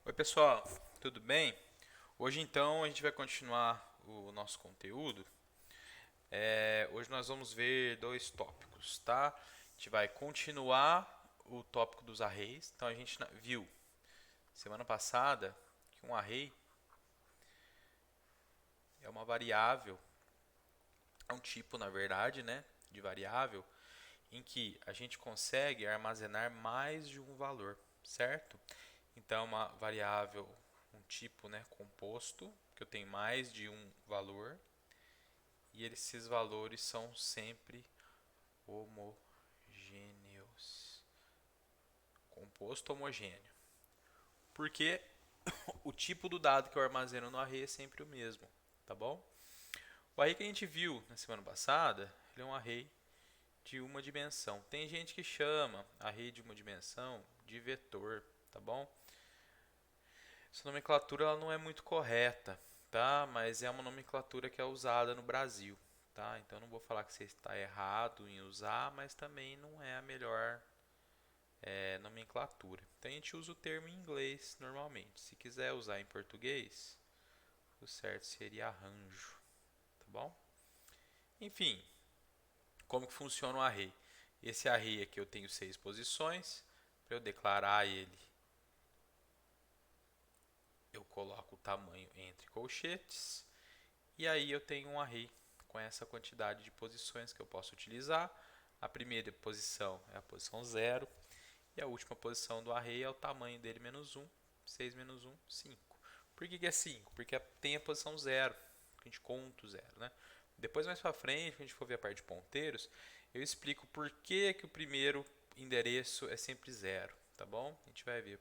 Oi pessoal, tudo bem? Hoje então a gente vai continuar o nosso conteúdo. Hoje nós vamos ver dois tópicos, tá? A gente vai continuar o tópico dos arrays. Então a gente viu semana passada que um array é uma variável, é um tipo na verdade, né, de variável em que a gente consegue armazenar mais de um valor, certo? Então é uma variável, um tipo, né, composto, que eu tenho mais de um valor. E esses valores são sempre homogêneos. Composto homogêneo. Porque o tipo do dado que eu armazeno no array é sempre o mesmo, tá bom? O array que a gente viu na semana passada, ele é um array de uma dimensão. Tem gente que chama array de uma dimensão de vetor, tá bom? Essa nomenclatura ela não é muito correta, tá? Mas é uma nomenclatura que é usada no Brasil, tá? Então não vou falar que você está errado em usar, mas também não é a melhor nomenclatura. Então a gente usa o termo em inglês normalmente. Se quiser usar em português, o certo seria arranjo, tá bom? Enfim, como que funciona o array? Esse array aqui eu tenho 6 posições. Para eu declarar ele, eu coloco o tamanho entre colchetes. E aí eu tenho um array com essa quantidade de posições que eu posso utilizar. A primeira posição é a posição 0. E a última posição do array é o tamanho dele menos 1. 6 menos 1, 5. Por que é 5? Porque tem a posição 0. A gente conta o 0, né? Depois, mais para frente, quando a gente for ver a parte de ponteiros, eu explico por que o primeiro endereço é sempre 0, tá bom? A gente vai ver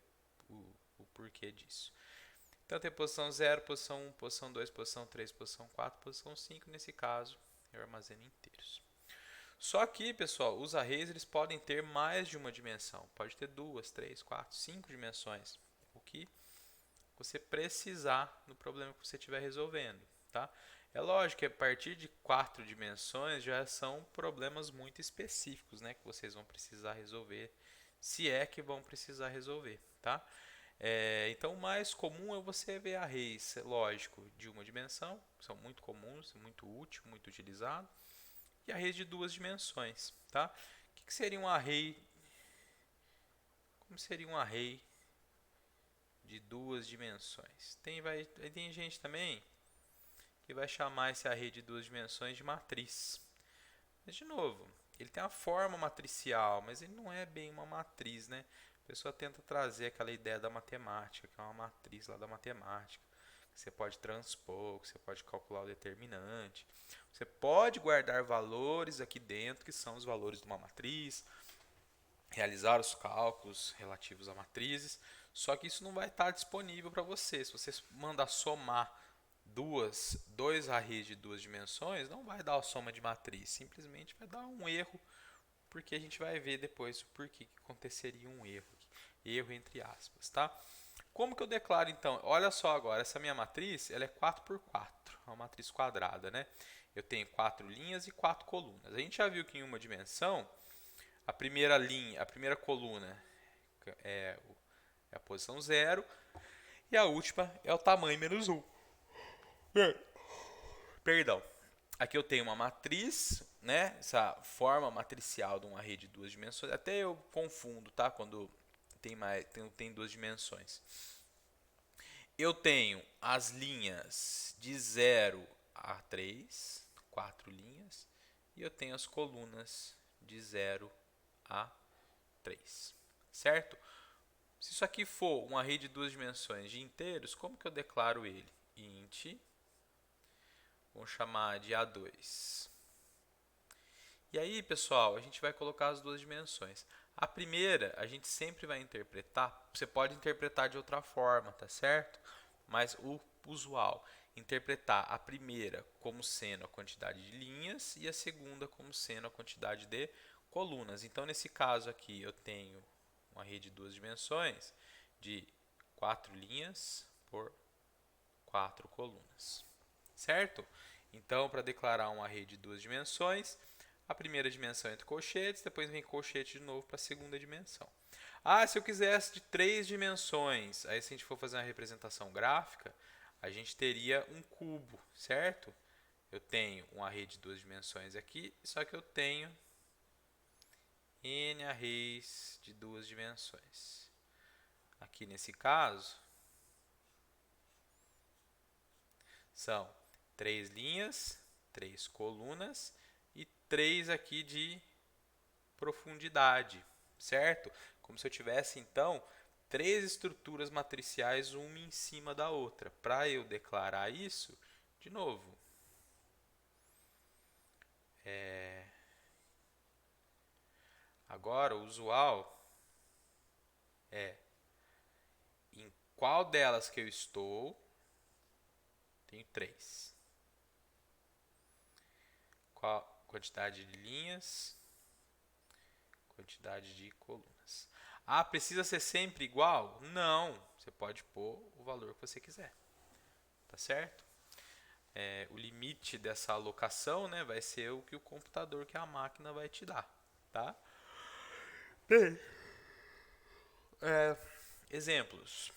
o porquê disso. Então tem posição 0, posição 1, posição 2, posição 3, posição 4, posição 5. Nesse caso, eu armazeno inteiros. Só que, pessoal, os arrays eles podem ter mais de uma dimensão. Pode ter duas, três, quatro, cinco dimensões. O que você precisar no problema que você estiver resolvendo, tá? É lógico que a partir de quatro dimensões já são problemas muito específicos, né, que vocês vão precisar resolver, se é que vão precisar resolver, tá? Então, o mais comum é você ver arrays, lógico, de uma dimensão, são muito comuns, muito útil, muito utilizado, e arrays de duas dimensões, tá? O que seria um array? Como seria um array de duas dimensões? Tem gente também que vai chamar esse array de duas dimensões de matriz. Mas, de novo, ele tem a forma matricial, mas ele não é bem uma matriz, né? A pessoa tenta trazer aquela ideia da matemática, que é uma matriz lá da matemática. Que você pode transpor, que você pode calcular o determinante. Você pode guardar valores aqui dentro, que são os valores de uma matriz, realizar os cálculos relativos a matrizes, só que isso não vai estar disponível para você. Se você mandar somar dois arrays de duas dimensões, não vai dar a soma de matriz, simplesmente vai dar um erro, porque a gente vai ver depois o porquê que aconteceria um erro, erro entre aspas, tá? Como que eu declaro então? Olha só agora, essa minha matriz, ela é 4 por 4, é uma matriz quadrada, né? Eu tenho quatro linhas e quatro colunas. A gente já viu que em uma dimensão a primeira linha, a primeira coluna é a posição 0 e a última é o tamanho menos 1. Perdão. Aqui eu tenho uma matriz, né? Essa forma matricial de um array de duas dimensões. Até eu confundo, tá? Quando tem duas dimensões. Eu tenho as linhas de 0 a 3, quatro linhas, e eu tenho as colunas de 0 a 3, certo? Se isso aqui for um array de duas dimensões de inteiros, como que eu declaro ele? Int, vamos chamar de A2. E aí, pessoal, a gente vai colocar as duas dimensões. A primeira, a gente sempre vai interpretar, você pode interpretar de outra forma, tá certo? Mas o usual, interpretar a primeira como sendo a quantidade de linhas e a segunda como sendo a quantidade de colunas. Então, nesse caso aqui, eu tenho um array de duas dimensões de 4 linhas por 4 colunas, certo? Então, para declarar um array de duas dimensões, a primeira dimensão é entre colchetes, depois vem colchete de novo para a segunda dimensão. Ah, se eu quisesse de 3 dimensões, aí se a gente for fazer uma representação gráfica, a gente teria um cubo, certo? Eu tenho um array de 2 dimensões aqui, só que eu tenho n arrays de 2 dimensões. Aqui nesse caso, são 3 linhas, 3 colunas e 3 aqui de profundidade, certo? Como se eu tivesse, então, 3 estruturas matriciais, uma em cima da outra. Para eu declarar isso, de novo, agora o usual é em qual delas que eu estou, tenho 3. Qual quantidade de linhas, quantidade de colunas. Ah, precisa ser sempre igual? Não, você pode pôr o valor que você quiser, tá certo? O limite dessa alocação, né, vai ser o que o computador, que a máquina vai te dar, tá? Bem, exemplos.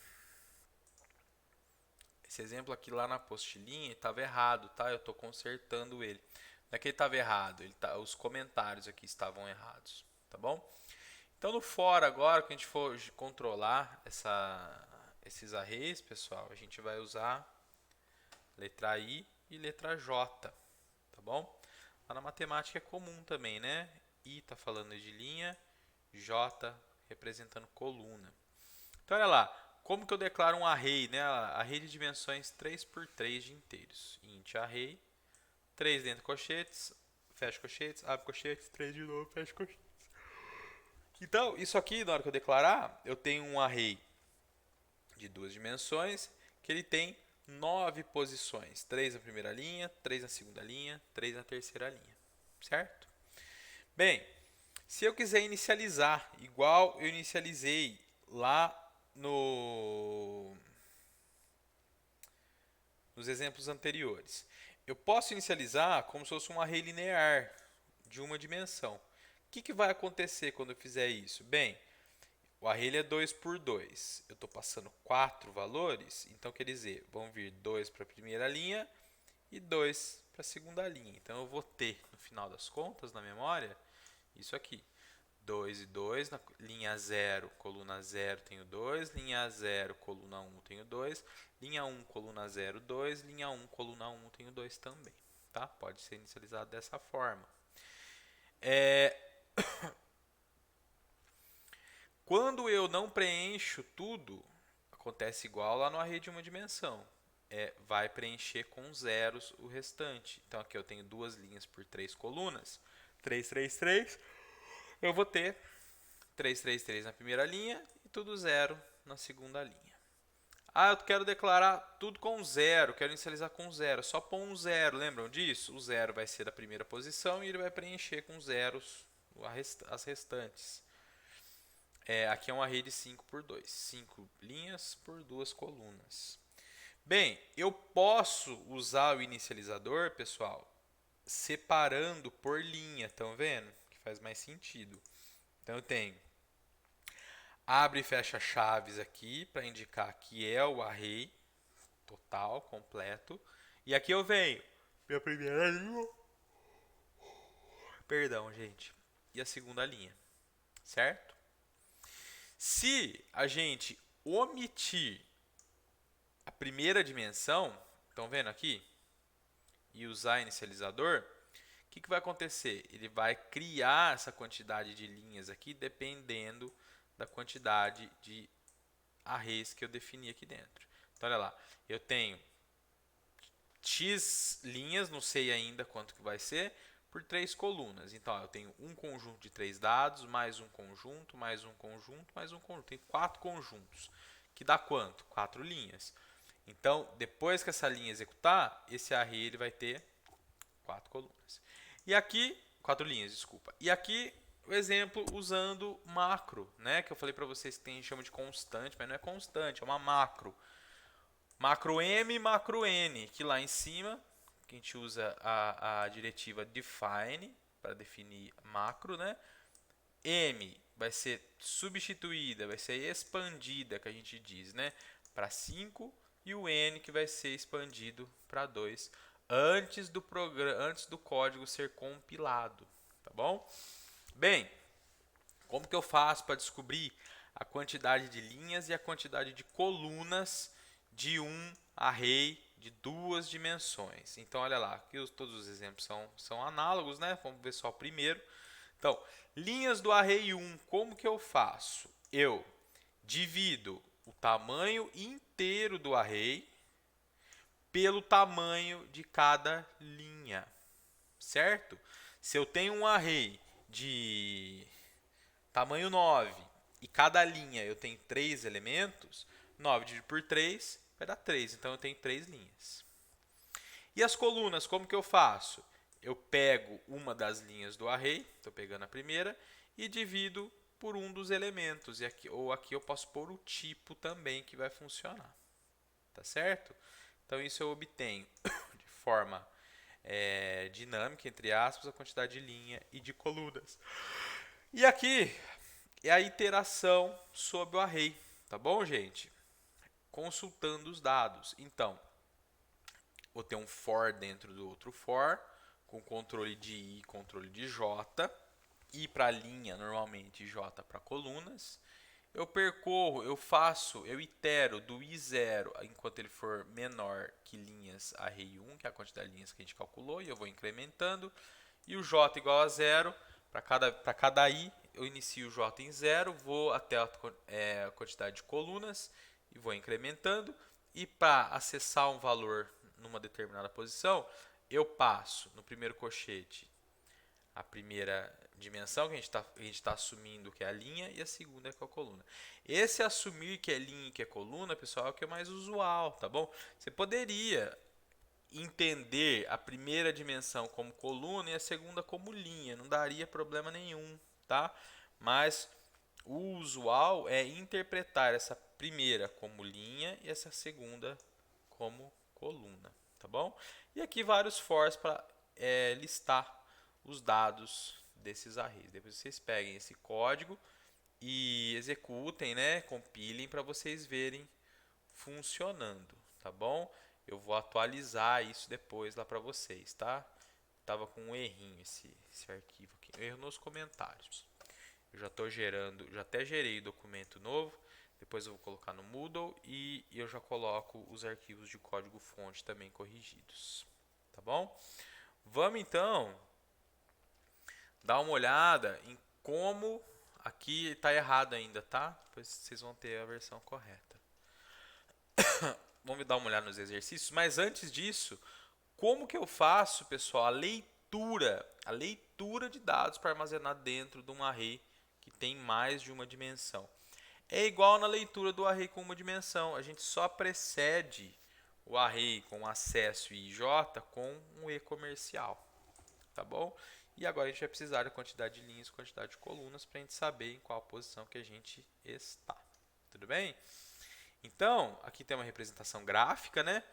Esse exemplo aqui lá na apostilinha estava errado, tá? Eu estou consertando ele. Não é que ele estava errado, os comentários aqui estavam errados, tá bom? Então no for agora, que a gente for controlar esses arrays, pessoal, a gente vai usar letra I e letra J, tá bom? Lá na matemática é comum também, né? I está falando de linha, J representando coluna. Então olha lá, como que eu declaro um array, né? Array de dimensões 3 por 3 de inteiros. Int array, 3 dentro de colchetes, fecha colchetes, abre colchetes, 3 de novo, fecha colchetes. Então, isso aqui, na hora que eu declarar, eu tenho um array de 2 dimensões, que ele tem 9 posições. 3 na primeira linha, 3 na segunda linha, 3 na terceira linha. Certo? Bem, se eu quiser inicializar, igual eu inicializei lá nos exemplos anteriores, eu posso inicializar como se fosse um array linear de uma dimensão. O que vai acontecer quando eu fizer isso? Bem, o array é 2 por 2. Eu estou passando 4 valores, então quer dizer, vão vir 2 para a primeira linha e 2 para a segunda linha. Então eu vou ter, no final das contas, na memória, isso aqui. 2 e 2, na linha 0, coluna 0 tenho 2, linha 0, coluna 1 tenho 2, linha 1, coluna 0, 2, linha 1, coluna 1 tenho 2 também. Tá? Pode ser inicializado dessa forma. Quando eu não preencho tudo, acontece igual lá no array de uma dimensão. Vai preencher com zeros o restante. Então aqui eu tenho 2 linhas por 3 colunas. 3, 3, 3. Eu vou ter 3, 3, 3 na primeira linha e tudo zero na segunda linha. Ah, eu quero declarar tudo com zero, quero inicializar com zero. Só põe um zero, lembram disso? O zero vai ser da primeira posição e ele vai preencher com zeros as restantes. Aqui é um array de 5 por 2. 5 linhas por 2 colunas. Bem, eu posso usar o inicializador, pessoal, separando por linha. Estão vendo? Que faz mais sentido. Então eu tenho abre e fecha chaves aqui para indicar que é o array total, completo. E aqui eu venho minha primeira linha. Perdão, gente. E a segunda linha. Certo? Se a gente omitir a primeira dimensão, estão vendo aqui? E usar inicializador, o que vai acontecer? Ele vai criar essa quantidade de linhas aqui dependendo da quantidade de arrays que eu defini aqui dentro. Então, olha lá, eu tenho x linhas, não sei ainda quanto que vai ser, por 3 colunas. Então, eu tenho um conjunto de 3 dados, mais um conjunto, mais um conjunto, mais um conjunto. Tem 4 conjuntos, que dá quanto? 4 linhas. Então, depois que essa linha executar, esse array ele vai ter 4 colunas. E aqui, 4 linhas, desculpa. E aqui, o exemplo usando macro, né? Que eu falei para vocês que tem chama de constante, mas não é constante, é uma macro. Macro M e macro N, que lá em cima, que a gente usa a diretiva define para definir macro, né? M vai ser substituída, vai ser expandida, que a gente diz, né, para 5, e o n que vai ser expandido para 2 antes do código ser compilado, tá bom? Bem, como que eu faço para descobrir a quantidade de linhas e a quantidade de colunas de um array de duas dimensões? Então, olha lá, aqui todos os exemplos são análogos, né? Vamos ver só o primeiro. Então, linhas do array 1, como que eu faço? Eu divido o tamanho inteiro do array pelo tamanho de cada linha, certo? Se eu tenho um array de tamanho 9 e cada linha eu tenho 3 elementos, 9 dividido por 3 vai dar 3, então eu tenho 3 linhas. E as colunas, como que eu faço? Eu pego uma das linhas do array, estou pegando a primeira, e divido por um dos elementos. Aqui eu posso pôr o tipo também que vai funcionar. Tá certo? Então isso eu obtenho de forma dinâmica, entre aspas, a quantidade de linha e de colunas. E aqui é a iteração sobre o array. Tá bom, gente? Consultando os dados. Então, vou ter um for dentro do outro for, com controle de i e controle de j. I para linha, normalmente, j para colunas. Eu percorro, eu itero do i0 enquanto ele for menor que linhas array 1, que é a quantidade de linhas que a gente calculou, e eu vou incrementando. E o j igual a 0, para cada i, eu inicio o j em 0, vou até a quantidade de colunas e vou incrementando. E para acessar um valor numa determinada posição, eu passo no primeiro colchete a primeira dimensão, que a gente está assumindo que é a linha, e a segunda é que é a coluna. Esse assumir que é linha e que é coluna, pessoal, é o que é mais usual, tá bom? Você poderia entender a primeira dimensão como coluna e a segunda como linha, não daria problema nenhum, tá? Mas o usual é interpretar essa primeira como linha e essa segunda como coluna, tá bom? E aqui vários fors para listar os dados desses arrays. Depois vocês peguem esse código e executem, né? Compilem para vocês verem funcionando, tá bom? Eu vou atualizar isso depois lá para vocês, tá? Tava com um errinho esse arquivo aqui, erro nos comentários. Eu já estou gerando, já até gerei o documento novo. Depois eu vou colocar no Moodle e eu já coloco os arquivos de código fonte também corrigidos, tá bom? Vamos então dar uma olhada em como aqui está errado ainda, tá? Depois vocês vão ter a versão correta. Vamos dar uma olhada nos exercícios, mas antes disso, como que eu faço, pessoal, a leitura de dados para armazenar dentro de um array que tem mais de uma dimensão? É igual na leitura do array com uma dimensão, a gente só precede o array com acesso IJ com um e comercial, tá bom? E agora a gente vai precisar da quantidade de linhas e quantidade de colunas para a gente saber em qual posição que a gente está. Tudo bem? Então, aqui tem uma representação gráfica, né?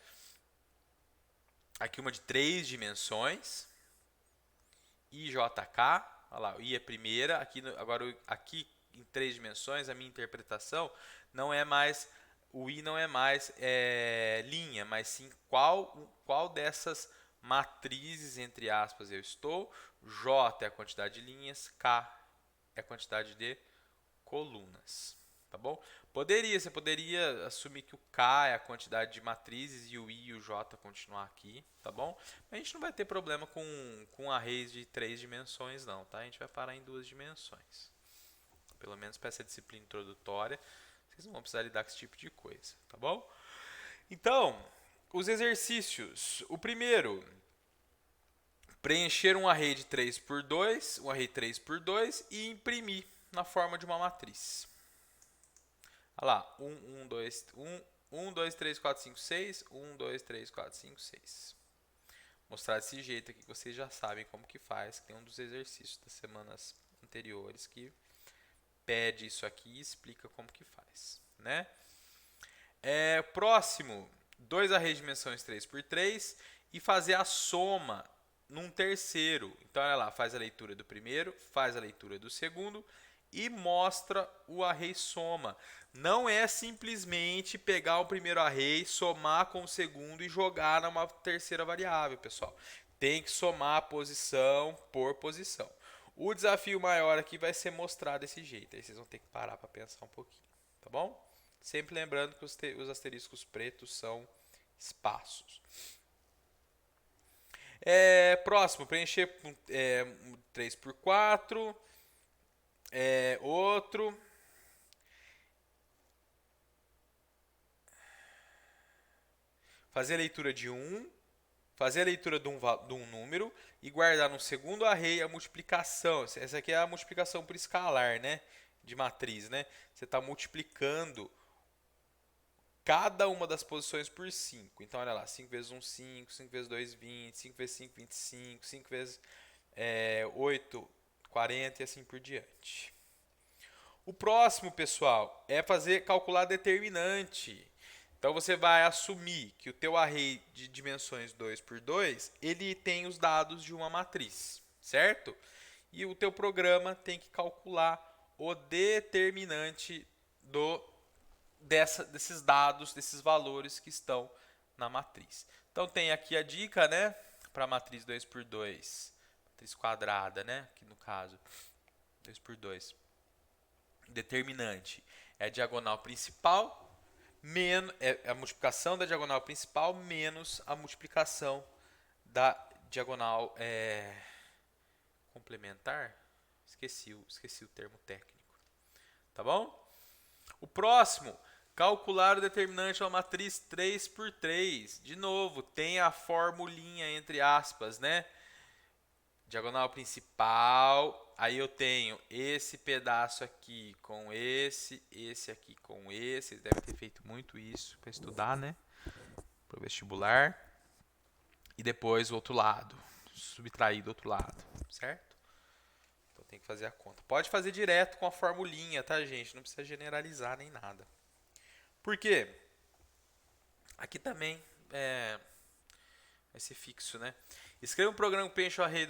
Aqui uma de 3 dimensões. IJK, olha lá, o I é primeira. Agora, aqui em 3 dimensões, a minha interpretação não é mais, o I não é mais linha, mas sim qual dessas matrizes, entre aspas, eu estou. J é a quantidade de linhas, K é a quantidade de colunas, tá bom? Você poderia assumir que o K é a quantidade de matrizes e o I e o J continuar aqui, tá bom? Mas a gente não vai ter problema com arrays de 3 dimensões não, tá? A gente vai parar em 2 dimensões. Pelo menos para essa disciplina introdutória, vocês não vão precisar lidar com esse tipo de coisa, tá bom? Então, os exercícios. O primeiro, preencher um array de 3 por 2, um array 3 por 2 e imprimir na forma de uma matriz. Olha lá, 1, 2, 3, 4, 5, 6, 1, 2, 3, 4, 5, 6. Mostrar desse jeito aqui que vocês já sabem como que faz, que tem um dos exercícios das semanas anteriores que pede isso aqui e explica como que faz, né? Próximo, 2 arrays de dimensões 3 por 3 e fazer a soma num terceiro. Então, olha lá, faz a leitura do primeiro, faz a leitura do segundo e mostra o array soma. Não é simplesmente pegar o primeiro array, somar com o segundo e jogar numa terceira variável, pessoal. Tem que somar posição por posição. O desafio maior aqui vai ser mostrar desse jeito. Aí vocês vão ter que parar para pensar um pouquinho, tá bom? Sempre lembrando que os asteriscos pretos são espaços. Próximo, preencher 3 por 4. Outro. Fazer a leitura de 1. Fazer a leitura de um número e guardar no segundo array a multiplicação. Essa aqui é a multiplicação por escalar, né? De matriz, né? Você está multiplicando cada uma das posições por 5. Então, olha lá, 5 vezes 1, 5, 5 vezes 2, 20, 5 vezes 5, 25, 5 vezes 8, 40 e assim por diante. O próximo, pessoal, é calcular determinante. Então, você vai assumir que o teu array de dimensões 2 por 2, ele tem os dados de uma matriz, certo? E o teu programa tem que calcular o determinante desses dados, desses valores que estão na matriz. Então, tem aqui a dica, né? Para a matriz 2 por 2, matriz quadrada, né? Aqui no caso, 2 por 2. Determinante é a diagonal principal, é a multiplicação da diagonal principal menos a multiplicação da diagonal complementar. Esqueci o termo técnico. Tá bom? O próximo, calcular o determinante de uma matriz 3 por 3. De novo, tem a formulinha entre aspas, né? Diagonal principal, aí eu tenho esse pedaço aqui com esse aqui com esse. Vocês devem ter feito muito isso para estudar, né? Para o vestibular. E depois o outro lado, subtrair do outro lado, certo? Então tem que fazer a conta. Pode fazer direto com a formulinha, tá, gente? Não precisa generalizar nem nada. Por quê? Aqui também vai ser fixo, né? Escreva um programa que preenche o array.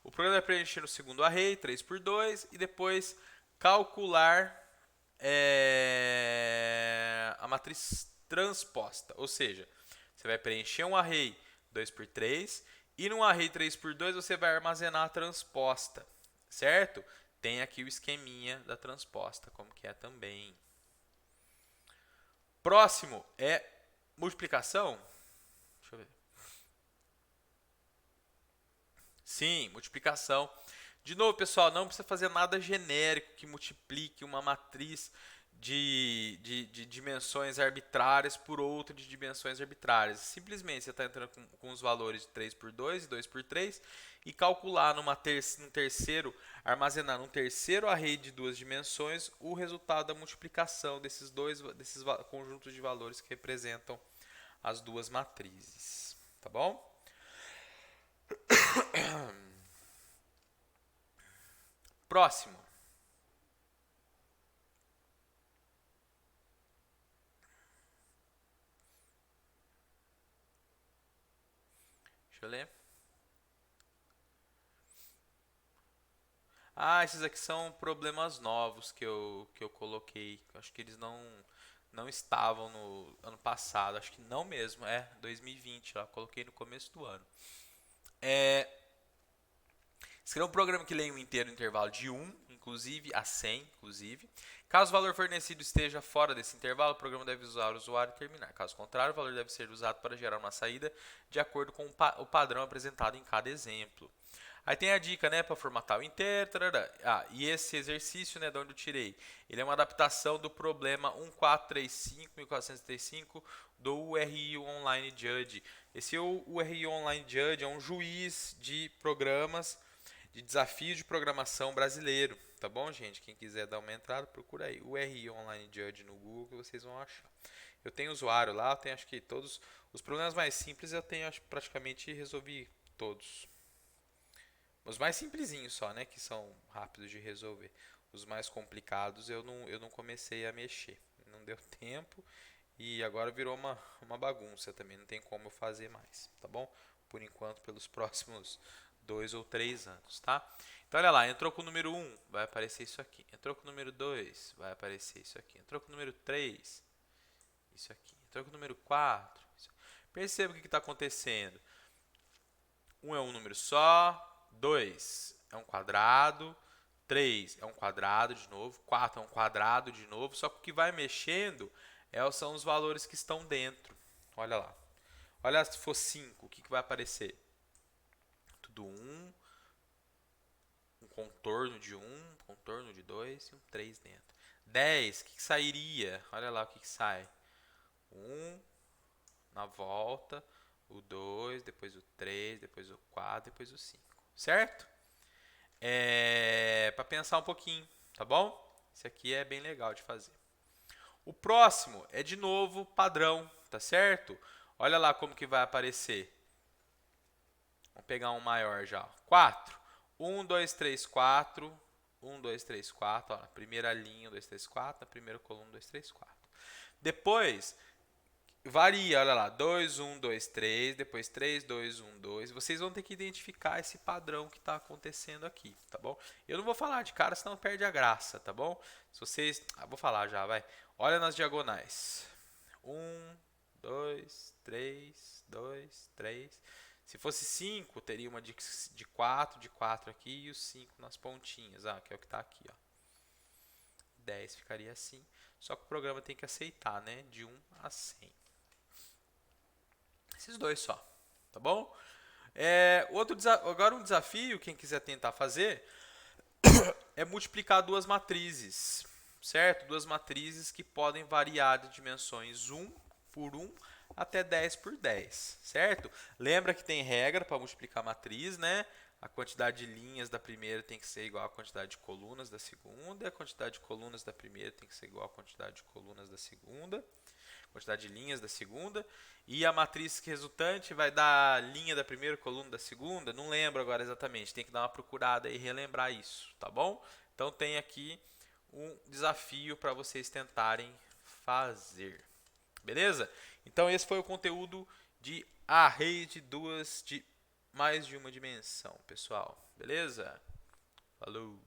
O programa vai preencher no segundo array, 3 por 2, e depois calcular a matriz transposta. Ou seja, você vai preencher um array 2 por 3 e num array 3 por 2 você vai armazenar a transposta, certo? Tem aqui o esqueminha da transposta, como que é também. Próximo é multiplicação. Deixa eu ver. Sim, multiplicação. De novo, pessoal, não precisa fazer nada genérico que multiplique uma matriz de dimensões arbitrárias por outra de dimensões arbitrárias. Simplesmente você está entrando com os valores de 3 por 2 e 2 por 3 e calcular armazenar num terceiro array de duas dimensões o resultado da multiplicação desses conjuntos de valores que representam as duas matrizes. Tá bom? Próximo. Deixa eu ler. Esses aqui são problemas novos que eu coloquei. Acho que eles não estavam no ano passado. Acho que não mesmo. 2020. Lá, coloquei no começo do ano. Escreva um programa que leia um inteiro no intervalo de 1, inclusive, a 100, inclusive. Caso o valor fornecido esteja fora desse intervalo, o programa deve usar o usuário e terminar. Caso contrário, o valor deve ser usado para gerar uma saída de acordo com o padrão apresentado em cada exemplo. Aí tem a dica, né, para formatar o inteiro. E esse exercício, né, de onde eu tirei, ele é uma adaptação do problema 1435 do URI Online Judge. Esse URI Online Judge é um juiz de programas, de desafio de programação brasileiro. Tá bom, gente? Quem quiser dar uma entrada, procura aí o URI Online Judge no Google que vocês vão achar. Eu tenho usuário lá, eu tenho acho que todos os problemas mais simples eu tenho praticamente resolvi todos. Os mais simplesinhos só, né, que são rápidos de resolver. Os mais complicados eu não comecei a mexer. Não deu tempo e agora virou uma bagunça também. Não tem como eu fazer mais, tá bom? Por enquanto, pelos próximos 2 ou 3 anos, tá? Então, olha lá, entrou com o número 1, vai aparecer isso aqui. Entrou com o número 2, vai aparecer isso aqui. Entrou com o número 3, isso aqui. Entrou com o número 4. Isso. Perceba o que está acontecendo. 1 é um número só, 2 é um quadrado, 3 é um quadrado de novo, 4 é um quadrado de novo, só que o que vai mexendo são os valores que estão dentro. Olha lá. Olha se for 5, o que vai aparecer? Tudo 1, um contorno de 1, um contorno de 2 e um 3 dentro. 10, o que sairia? Olha lá o que sai. 1 na volta, o 2, depois o 3, depois o 4, depois o 5. Certo? Para pensar um pouquinho, tá bom? Esse aqui é bem legal de fazer. O próximo é de novo padrão, tá certo? Olha lá como que vai aparecer. Vamos pegar um maior já. 4. 1, 2, 3, 4. 1, 2, 3, 4. Ó, na primeira linha, 1, 2, 3, 4. Na primeira coluna, 1, 2, 3, 4. Depois, varia, olha lá. 2, 1, 2, 3. Depois 3, 2, 1, 2. Vocês vão ter que identificar esse padrão que está acontecendo aqui, tá bom? Eu não vou falar de cara, senão perde a graça, tá bom? Se vocês... vou falar já, vai. Olha nas diagonais. 1, 2, 3, 2, 3. Se fosse 5, teria uma de 4 aqui e os 5 nas pontinhas, que é o que está aqui. Ó. 10 ficaria assim, só que o programa tem que aceitar, né? De 1 a 100. Esses dois só, tá bom? Agora um desafio, quem quiser tentar fazer, é multiplicar duas matrizes, certo? Duas matrizes que podem variar de dimensões 1 por 1 até 10 por 10, certo? Lembra que tem regra para multiplicar matriz, né? A quantidade de linhas da primeira tem que ser igual à quantidade de colunas da segunda, e a quantidade de colunas da primeira tem que ser igual à quantidade de colunas da segunda, quantidade de linhas da segunda, e a matriz resultante vai dar a linha da primeira, coluna da segunda, não lembro agora exatamente, tem que dar uma procurada e relembrar isso, tá bom? Então tem aqui um desafio para vocês tentarem fazer. Beleza? Então esse foi o conteúdo de array de mais de uma dimensão, pessoal. Beleza? Falou!